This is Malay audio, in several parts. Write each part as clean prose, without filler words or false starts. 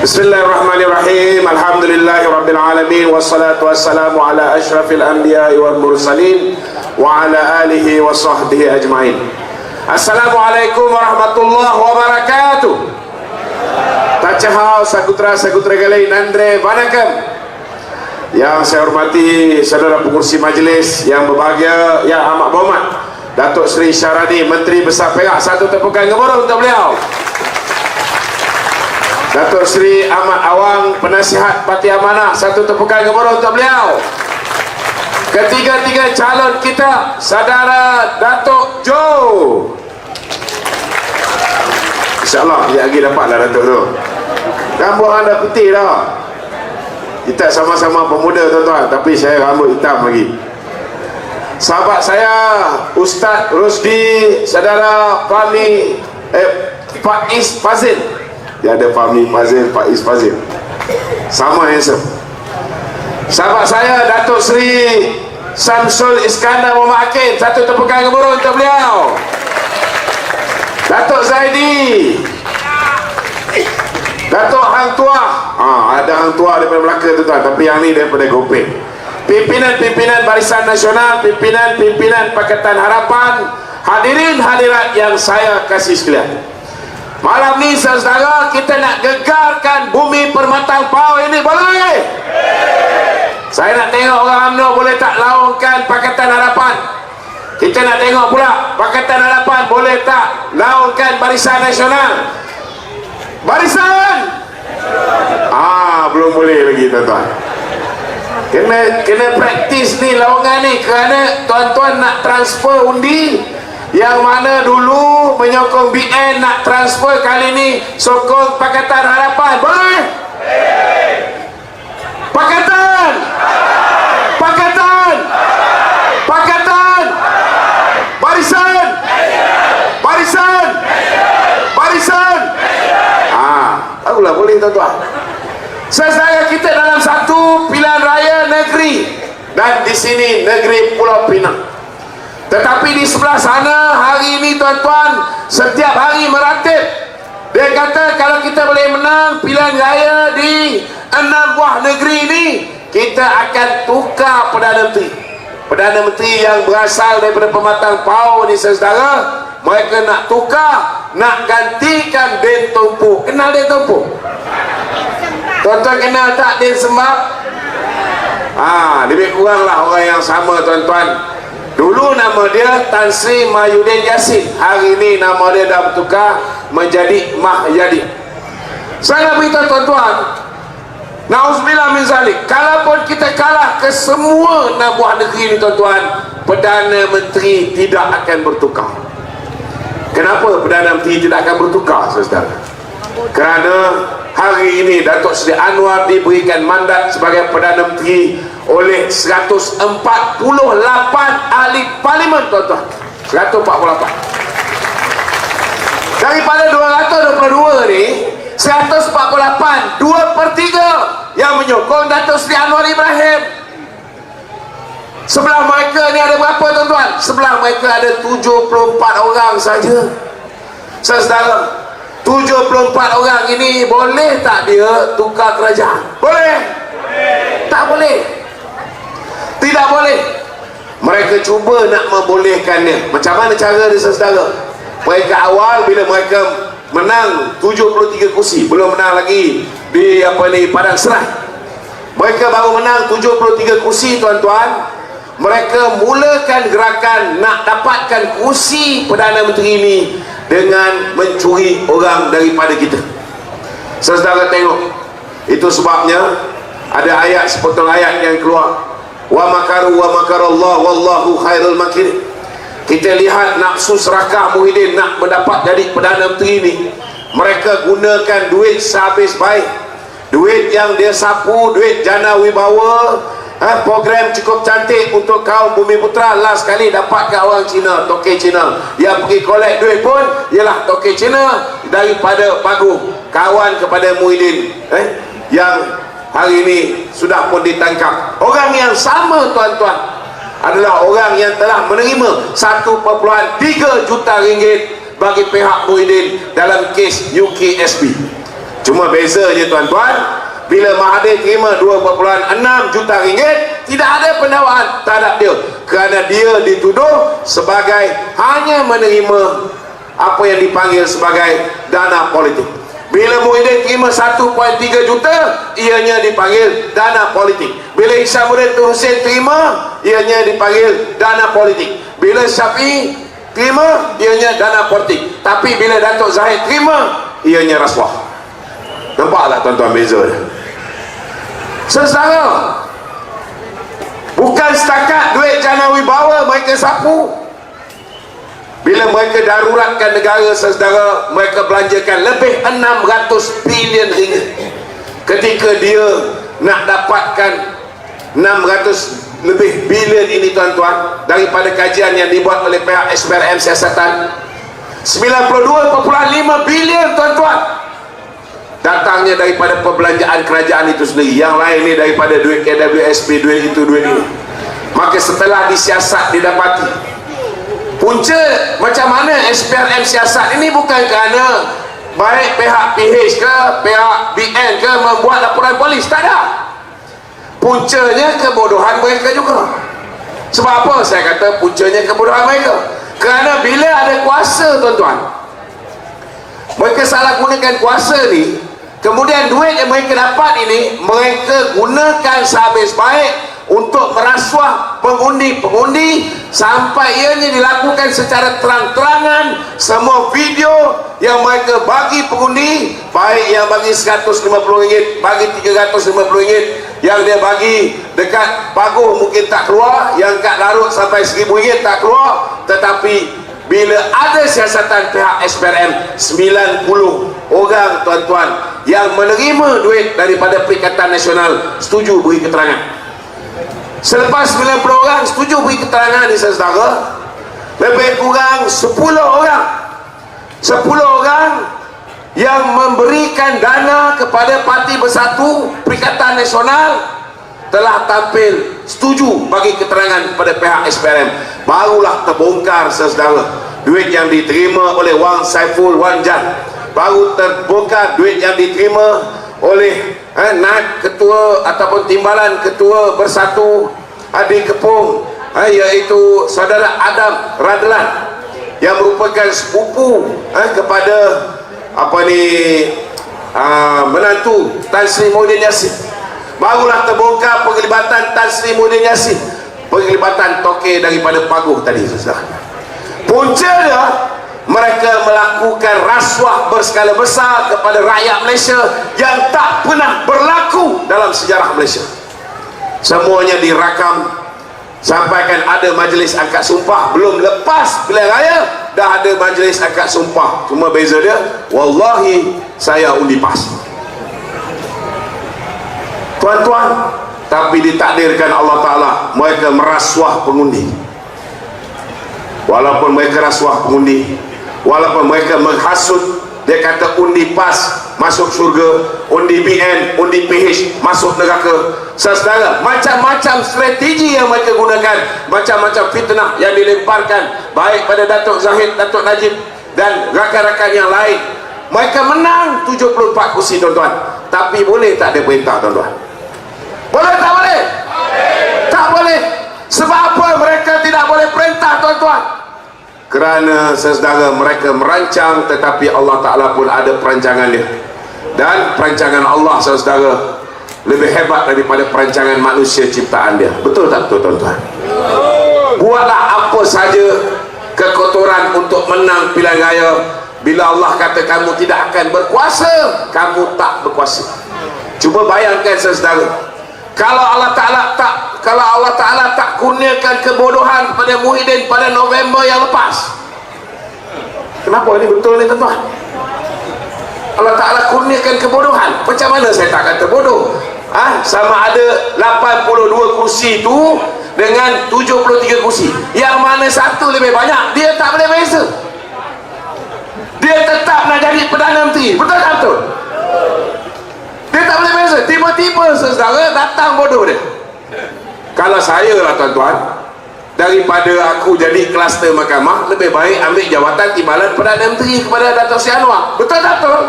Bismillahirrahmanirrahim. Alhamdulillahirabbil alamin wassalatu wassalamu ala asyrafil anbiya'i wal mursalin wa ala alihi wa sahbihi ajmain. Assalamualaikum warahmatullahi wabarakatuh. Tachahau sakutra galai nandre banakam. Yang saya hormati saudara pengurus majlis yang berbahagia, yang amat berhormat Datuk Seri Syarani, Menteri Besar Perak. Satu tepukan gemuruh untuk beliau. Datuk Seri Ahmad Awang, Penasihat Parti Amanah. Satu tepukan gemuruh untuk beliau. Ketiga-tiga calon kita, saudara Datuk Jo. InsyaAllah dia lagi dapatlah Datuk tu. Rambut anda putih dah. Kita sama-sama pemuda tuan-tuan, tapi saya rambut hitam lagi. Sahabat saya Ustaz Rusdi, saudara Fahmi Faiz Fazil. Dia ada Fahmi Fazil, Faiz Fazil, sama handsome. Sahabat saya Datuk Seri Samsul Iskandar Muhammad Hakim. Satu tepukan gemuruh untuk beliau. Datuk Zaidi, Datuk Hang Tuah. Ada Hang Tuah daripada Melaka tuan-tuan, tapi yang ni daripada Gopeng. Pimpinan-pimpinan Barisan Nasional, pimpinan-pimpinan Pakatan Harapan, hadirin hadirat yang saya kasih sekalian. Malam ni saudara, kita nak gegarkan bumi Permatang Pau ini, boleh? Saya nak tengok orang UMNO boleh tak laungkan Pakatan Harapan. Kita nak tengok pula Pakatan Harapan boleh tak laungkan Barisan Nasional. Barisan! Belum boleh lagi tuan-tuan. Kena praktis ni lawangan ni, kerana tuan-tuan nak transfer undi. Yang mana dulu menyokong BN, nak transfer kali ni sokong Pakatan Harapan. Boleh? Pakatan! Pakatan! Pakatan! Barisan! Barisan! Barisan! Barulah boleh tuan-tuan. Sesuai kita dalam satu pilihan raya negeri, dan di sini negeri Pulau Pinang. Tetapi di sebelah sana hari ini tuan-tuan, setiap hari meratib. Dia kata kalau kita boleh menang pilihan raya di 6 buah negeri ini, kita akan tukar Perdana Menteri. Perdana Menteri yang berasal daripada Pematang Pau ni saudara, mereka nak tukar, nak gantikan Den Tompuk. Kenal Den Tompuk? Tuan-tuan kenal tak Den Sembab? Lebih kurang lah orang yang sama tuan-tuan. Dulu nama dia Tan Sri Mahyudin Yassin. Hari ini nama dia dah bertukar menjadi Mahyadi. Saya beritahu tuan-tuan, na'udzubillah min zalik, kalaupun kita kalah ke semua 6 buah negeri ni tuan-tuan, Perdana Menteri tidak akan bertukar. Kenapa Perdana Menteri tidak akan bertukar saudara? Kerana hari ini Datuk Seri Anwar diberikan mandat sebagai Perdana Menteri oleh 148 ahli parlimen tuan-tuan. 148 daripada 222 ni, 148, 2/3 yang menyokong Datuk Seri Anwar Ibrahim. Sebelah mereka ni ada berapa tuan-tuan? Sebelah mereka ada 74 orang saja. Saudara, 74 orang ini boleh tak dia tukar kerajaan? Boleh? Tak boleh. Tidak boleh. Mereka cuba nak membolehkan dia. Macam mana cara dia saudara? Mereka awal bila mereka menang 73 kursi, belum menang lagi di Padang Serai. Mereka baru menang 73 kursi tuan-tuan. Mereka mulakan gerakan nak dapatkan kursi Perdana Menteri ini dengan mencuri orang daripada kita. Saudara tengok, itu sebabnya ada ayat, sepotong ayat yang keluar, wa makaru wa makarallah wallahu khairul makirin. Kita lihat nafsu serakah Muhyiddin nak mendapat jadi Perdana Menteri ini. Mereka gunakan duit sehabis baik, duit yang dia sapu, duit jana wibawa, program cukup cantik untuk kaum Bumi Putra. Last kali dapat ke orang Cina, tokey Cina. Yang pergi collect duit pun ialah tokey Cina daripada Pagung, kawan kepada Muhyiddin, yang hari ini sudah pun ditangkap. Orang yang sama tuan-tuan adalah orang yang telah menerima 1.3 juta ringgit bagi pihak Muhyiddin dalam kes UKSB. Cuma bezanya tuan-tuan, bila Mahathir terima 2,6 juta ringgit, tidak ada pendakwaan terhadap dia kerana dia dituduh sebagai hanya menerima apa yang dipanggil sebagai dana politik. Bila Muhyiddin terima 1.3 juta, ianya dipanggil dana politik. Bila Ihsanuddin Husain terima, ianya dipanggil dana politik. Bila Syafi'i terima, ianya dana politik. Tapi bila Datuk Zahid terima, ianya rasuah. Nampaklah tuan-tuan beza dia. Saudara, bukan setakat duit jana wibawa mereka sapu. Bila mereka daruratkan negara, saudara, mereka belanjakan lebih 600 bilion ringgit. Ketika dia nak dapatkan 600 lebih bilion ini tuan-tuan, daripada kajian yang dibuat oleh pihak SPRM Siasatan, 92.5 bilion tuan-tuan datangnya daripada perbelanjaan kerajaan itu sendiri. Yang lain ni daripada duit KWSP, duit itu, duit ini. Maka setelah disiasat, didapati punca macam mana SPRM siasat ini bukan kerana baik pihak PH ke pihak BN ke membuat laporan polis, tak ada. Puncanya kebodohan mereka juga. Sebab apa saya kata puncanya kebodohan mereka? Kerana bila ada kuasa tuan-tuan, mereka salah gunakan kuasa ni, kemudian duit yang mereka dapat ini mereka gunakan sehabis baik untuk merasuah pengundi-pengundi sampai ianya dilakukan secara terang-terangan. Semua video yang mereka bagi pengundi, baik yang bagi RM150, bagi RM350, yang dia bagi dekat paguh mungkin tak keluar, yang kat Larut sampai RM1,000 tak keluar. Tetapi bila ada siasatan pihak SPRM, 90 orang tuan-tuan yang menerima duit daripada Perikatan Nasional setuju beri keterangan. Selepas 90 orang setuju beri keterangan ni saudara, lebih kurang 10 orang yang memberikan dana kepada Parti Bersatu Perikatan Nasional telah tampil setuju bagi keterangan kepada pihak SPRM. Barulah terbongkar saudara duit yang diterima oleh Wang Saiful Wan Jan, baru terbongkar duit yang diterima oleh naib ketua ataupun timbalan ketua Bersatu Adi Kepung, iaitu saudara Adam Radlan yang merupakan sepupu kepada menantu Tan Sri Muhyiddin Yassin. Barulah terbongkar penglibatan Tan Sri Muhyiddin Yassin, penglibatan toke daripada paguh tadi saudara. Punca dia, mereka melakukan rasuah berskala besar kepada rakyat Malaysia yang tak pernah berlaku dalam sejarah Malaysia. Semuanya dirakam, sampaikan ada majlis angkat sumpah. Belum lepas pilihan raya dah ada majlis angkat sumpah. Cuma beza dia, wallahi saya undi PAS tuan-tuan. Tapi ditakdirkan Allah Ta'ala mereka merasuah pengundi. Walaupun mereka rasuah pengundi, walaupun mereka menghasut, dia kata undi PAS masuk syurga, undi BN, undi PH masuk neraka. Saudara, macam-macam strategi yang mereka gunakan, macam-macam fitnah yang dilemparkan baik pada Datuk Zahid, Datuk Najib dan rakan-rakan yang lain. Mereka menang 74 kursi tuan-tuan. Tapi boleh tak ada perintah tuan-tuan? Boleh tak boleh? Tak boleh. Sebab apa mereka tidak boleh perintah tuan-tuan? Kerana saudara, mereka merancang, tetapi Allah Ta'ala pun ada perancangan dia. Dan perancangan Allah saudara lebih hebat daripada perancangan manusia ciptaan dia. Betul tak betul tuan-tuan? Buatlah apa saja kekotoran untuk menang pilihan raya. Bila Allah kata kamu tidak akan berkuasa, kamu tak berkuasa. Cuba bayangkan saudara, kalau Allah Ta'ala tak kurniakan kebodohan pada Muhyiddin pada November yang lepas. Kenapa ini betul ni tuan-tuan? Allah Ta'ala kurniakan kebodohan. Macam mana saya tak kata bodoh? Sama ada 82 kursi itu dengan 73 kursi, yang mana satu lebih banyak, dia tak boleh beza. Dia tetap nak jadi Perdana Menteri. Betul tak betul? Dia tak boleh beza. Tiba-tiba saudara datang bodoh dia. Kalau saya lah tuan-tuan, daripada aku jadi kluster mahkamah, lebih baik ambil jawatan timbalan Perdana Menteri kepada Datuk Seri Anwar. Betul tak betul?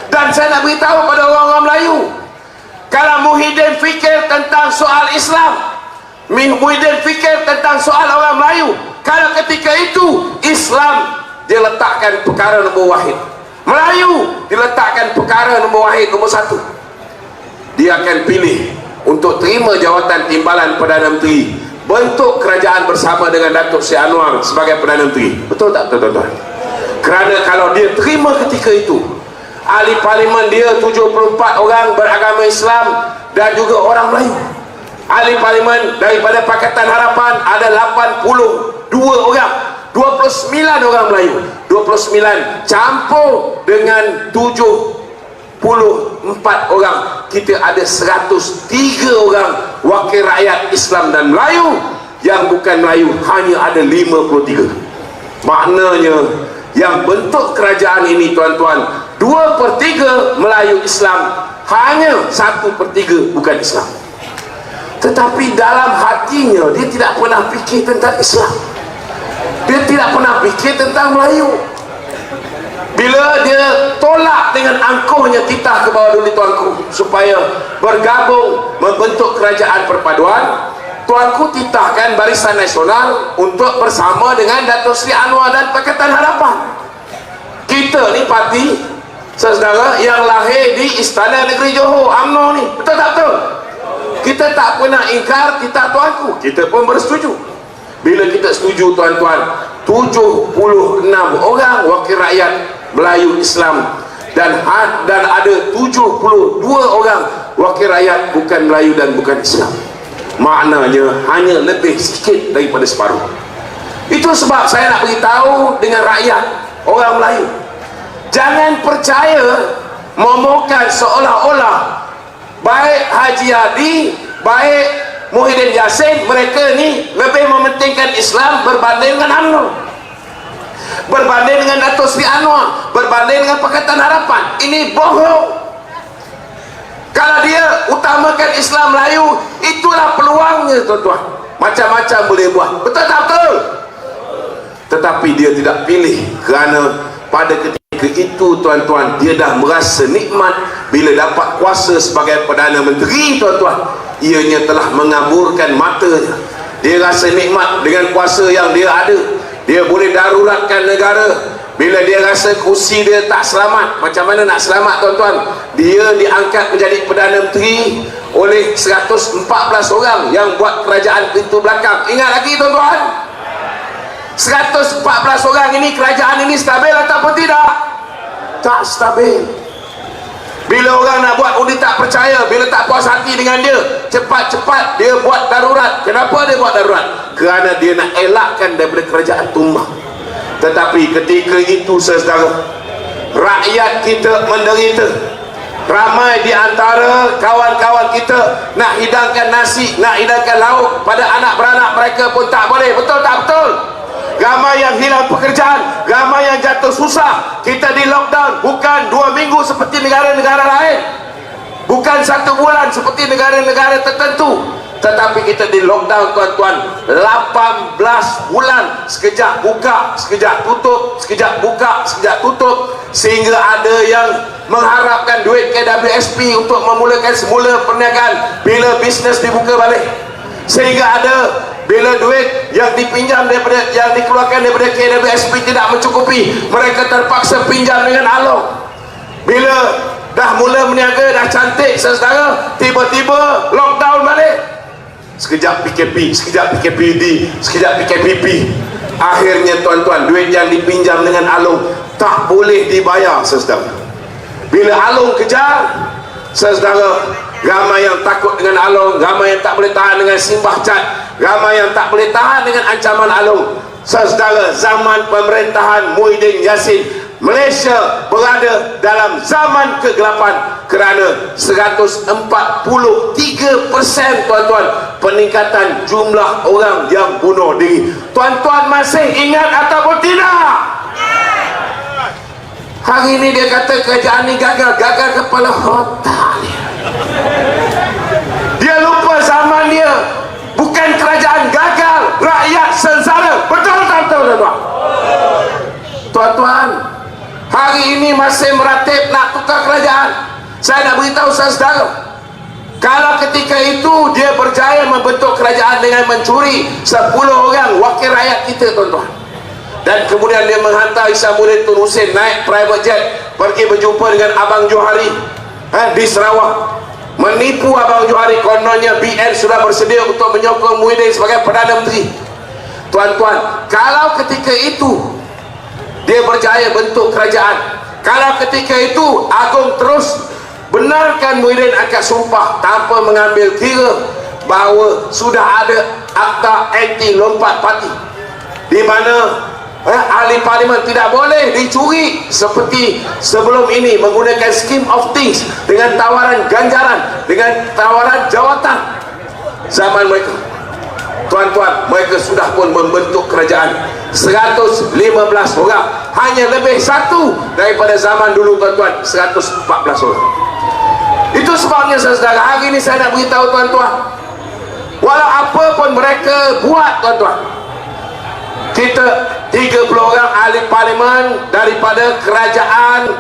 Dan saya nak beritahu pada orang-orang Melayu, kalau Muhyiddin fikir tentang soal Islam, Muhyiddin fikir tentang soal orang Melayu, kalau ketika itu Islam dia letakkan perkara nombor wahid, Melayu diletakkan perkara nombor wahid, nombor satu, dia akan pilih untuk terima jawatan timbalan Perdana Menteri, bentuk kerajaan bersama dengan Datuk Seri Anwar sebagai Perdana Menteri. Betul tak tuan-tuan? Kerana kalau dia terima ketika itu, ahli parlimen dia 74 orang beragama Islam dan juga orang Melayu. Ahli parlimen daripada Pakatan Harapan ada 82 orang, 29 orang Melayu, 29 campur dengan 74 orang, kita ada 103 orang wakil rakyat Islam dan Melayu. Yang bukan Melayu hanya ada 53. Maknanya yang bentuk kerajaan ini tuan-tuan, 2/3 Melayu Islam, hanya 1/3 bukan Islam. Tetapi dalam hatinya dia tidak pernah fikir tentang Islam, dia tidak pernah fikir tentang Melayu. Bila dia tolak dengan angkuhnya titah ke bawah dulu tuanku supaya bergabung membentuk kerajaan perpaduan, tuanku titahkan Barisan Nasional untuk bersama dengan Datuk Seri Anwar dan Pakatan Harapan. Kita ni parti saudara yang lahir di Istana Negeri Johor, UMNO ni, betul tak betul? Kita tak pernah ingkar titah tuanku, kita pun bersetuju. Bila kita setuju tuan-tuan, 76 orang wakil rakyat Melayu Islam dan ada 72 orang wakil rakyat bukan Melayu dan bukan Islam. Maknanya hanya lebih sikit daripada separuh. Itu sebab saya nak beritahu dengan rakyat orang Melayu, jangan percaya momokan seolah-olah baik Haji Hadi, baik Muhyiddin Yassin, mereka ni lebih mementingkan Islam berbanding dengan UMNO, berbanding dengan Datuk Seri Anwar, berbanding dengan Pakatan Harapan. Ini bohong. Kalau dia utamakan Islam Melayu, itulah peluangnya tuan-tuan, macam-macam boleh buat, betul tak betul? Tetapi dia tidak pilih, kerana pada ketika itu tuan-tuan dia dah merasa nikmat bila dapat kuasa sebagai Perdana Menteri tuan-tuan. Ianya telah mengaburkan matanya. Dia rasa nikmat dengan kuasa yang dia ada, dia boleh daruratkan negara. Bila dia rasa kursi dia tak selamat, macam mana nak selamat tuan-tuan? Dia diangkat menjadi Perdana Menteri oleh 114 orang yang buat kerajaan pintu belakang. Ingat lagi tuan-tuan, 114 orang ini, kerajaan ini stabil ataupun tidak? Tak stabil. Bila orang nak buat undi tak percaya, bila tak puas hati dengan dia, cepat-cepat dia buat darurat. Kenapa dia buat darurat? Kerana dia nak elakkan daripada kerajaan tumbang. Tetapi ketika itu saudara, rakyat kita menderita. Ramai di antara kawan-kawan kita nak hidangkan nasi, nak hidangkan lauk pada anak beranak mereka pun tak boleh. Betul tak betul? Ramai yang hilang pekerjaan, ramai yang jatuh susah. Kita di lockdown bukan 2 minggu seperti negara-negara lain, bukan 1 bulan seperti negara-negara tertentu, tetapi kita di lockdown tuan-tuan 18 bulan. Sekejap buka, sekejap tutup, sekejap buka, sekejap tutup, sehingga ada yang mengharapkan duit KWSP untuk memulakan semula perniagaan bila bisnes dibuka balik, sehingga ada bila duit yang dipinjam daripada, yang dikeluarkan daripada KWSP tidak mencukupi, mereka terpaksa pinjam dengan along. Bila dah mula berniaga, dah cantik saudara, tiba-tiba lockdown balik. Sekejap PKP, sekejap PKPD, sekejap PKPP. Akhirnya tuan-tuan, duit yang dipinjam dengan along tak boleh dibayar saudara. Bila along kejar saudara, ramai yang takut dengan along, ramai yang tak boleh tahan dengan simbah cat, ramai yang tak boleh tahan dengan ancaman along. Saudara, zaman pemerintahan Muhyiddin Yassin, Malaysia berada dalam zaman kegelapan kerana 143% tuan-tuan peningkatan jumlah orang yang bunuh diri. Tuan-tuan masih ingat ataupun tidak? Hari ini dia kata kerajaan ni gagal, gagal kepala otak dia. Dia lupa zaman dia bukan kerajaan gagal, rakyat sengsara. Betul tak betul tuan-tuan? Tuan-tuan, hari hari ini masih meratip nak tukar kerajaan. Saya nak beritahu saudara, kalau ketika itu dia berjaya membentuk kerajaan dengan mencuri 10 orang wakil rakyat kita, tuan-tuan, dan kemudian dia menghantar Isamuddin Tun Hussein naik private jet pergi berjumpa dengan Abang Johari di Sarawak, menipu Abang Johari. Kononnya BN sudah bersedia untuk menyokong Muhyiddin sebagai Perdana Menteri. Tuan-tuan, kalau ketika itu dia berjaya bentuk kerajaan, kalau ketika itu Agong terus benarkan Muhyiddin akad sumpah tanpa mengambil kira bahawa sudah ada akta anti lompat parti, di mana ahli parlimen tidak boleh dicuri seperti sebelum ini menggunakan scheme of things dengan tawaran ganjaran, dengan tawaran jawatan. Zaman mereka, tuan-tuan, mereka sudah pun membentuk kerajaan 115 orang, hanya lebih satu daripada zaman dulu, tuan-tuan, 114 orang. Itu sebabnya saudara, hari ini saya nak beritahu tuan-tuan, walau apa pun mereka buat, tuan-tuan, kita 30 orang ahli parlimen daripada kerajaan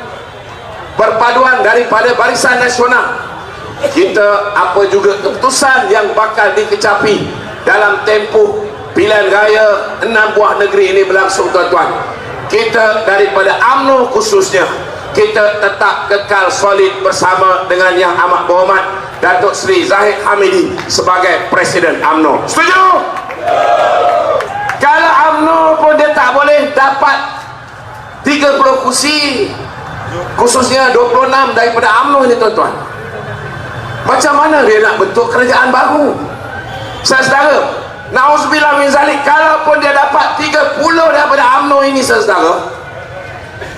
perpaduan daripada Barisan Nasional, kita apa juga keputusan yang bakal dikecapi dalam tempoh pilihan raya 6 buah negeri ini berlangsung, tuan-tuan. Kita daripada UMNO khususnya, kita tetap kekal solid bersama dengan Yang Amat Berhormat Datuk Seri Zahid Hamidi sebagai Presiden UMNO. Setuju? Kalau UMNO pun dia tak boleh dapat 30 kursi, khususnya 26 daripada UMNO ini, tuan-tuan, macam mana dia nak bentuk kerajaan baru? Saudara, na'udzubillah min zalik, kalaupun dia dapat 30 daripada UMNO ini, saudara,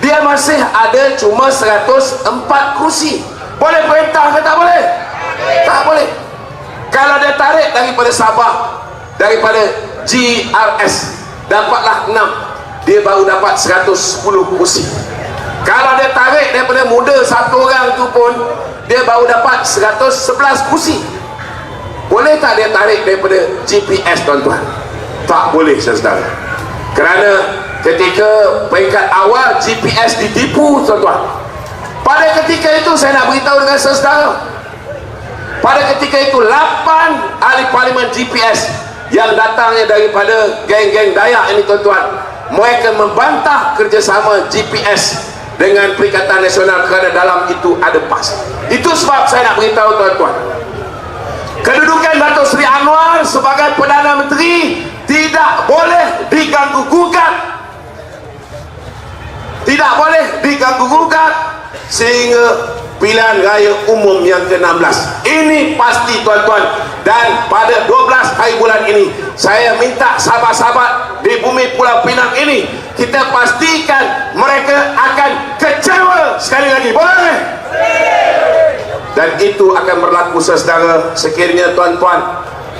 dia masih ada cuma 104 kursi. Boleh perintah ke tak boleh? Tak boleh. Kalau dia tarik daripada Sabah, daripada GRS, dapatlah 6, dia baru dapat 110 kursi. Kalau dia tarik daripada muda satu orang tu pun, dia baru dapat 111 kursi. Boleh tak dia tarik daripada GPS, tuan-tuan? Tak boleh, saudara. Kerana ketika peringkat awal GPS ditipu, tuan-tuan. Pada ketika itu saya nak beritahu dengan saudara, pada ketika itu 8 ahli parlimen GPS yang datangnya daripada geng-geng Dayak ini, tuan-tuan, mereka membantah kerjasama GPS dengan Perikatan Nasional kerana dalam itu ada PAS. Itu sebab saya nak beritahu, tuan-tuan, kedudukan Datuk Seri Anwar sebagai Perdana Menteri tidak boleh diganggu gugat, tidak boleh diganggu gugat sehingga pilihan raya umum yang ke-16 ini pasti, tuan-tuan. Dan pada 12 hari bulan ini, saya minta sahabat-sahabat di bumi Pulau Pinang ini, kita pastikan mereka akan kecewa sekali lagi. Boleh? Dan itu akan berlaku, saudara, sekiranya tuan-tuan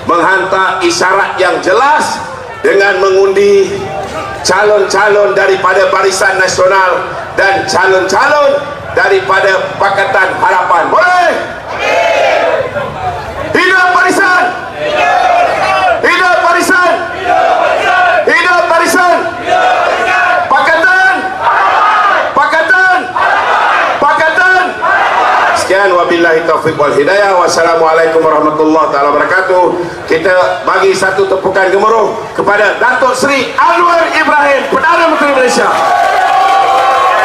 menghantar isyarat yang jelas dengan mengundi calon-calon daripada Barisan Nasional dan calon-calon daripada Pakatan Harapan. Boleh? Hidup Barisan! Hidup Barisan! Hidup Barisan! Pakatan! Pakatan! Pakatan! Sekian, wabillahi taufiq wal hidayah. Wassalamualaikum warahmatullahi taala wabarakatuh. Kita bagi satu tepukan gemuruh kepada Datuk Seri Anwar Ibrahim, Perdana Menteri Malaysia.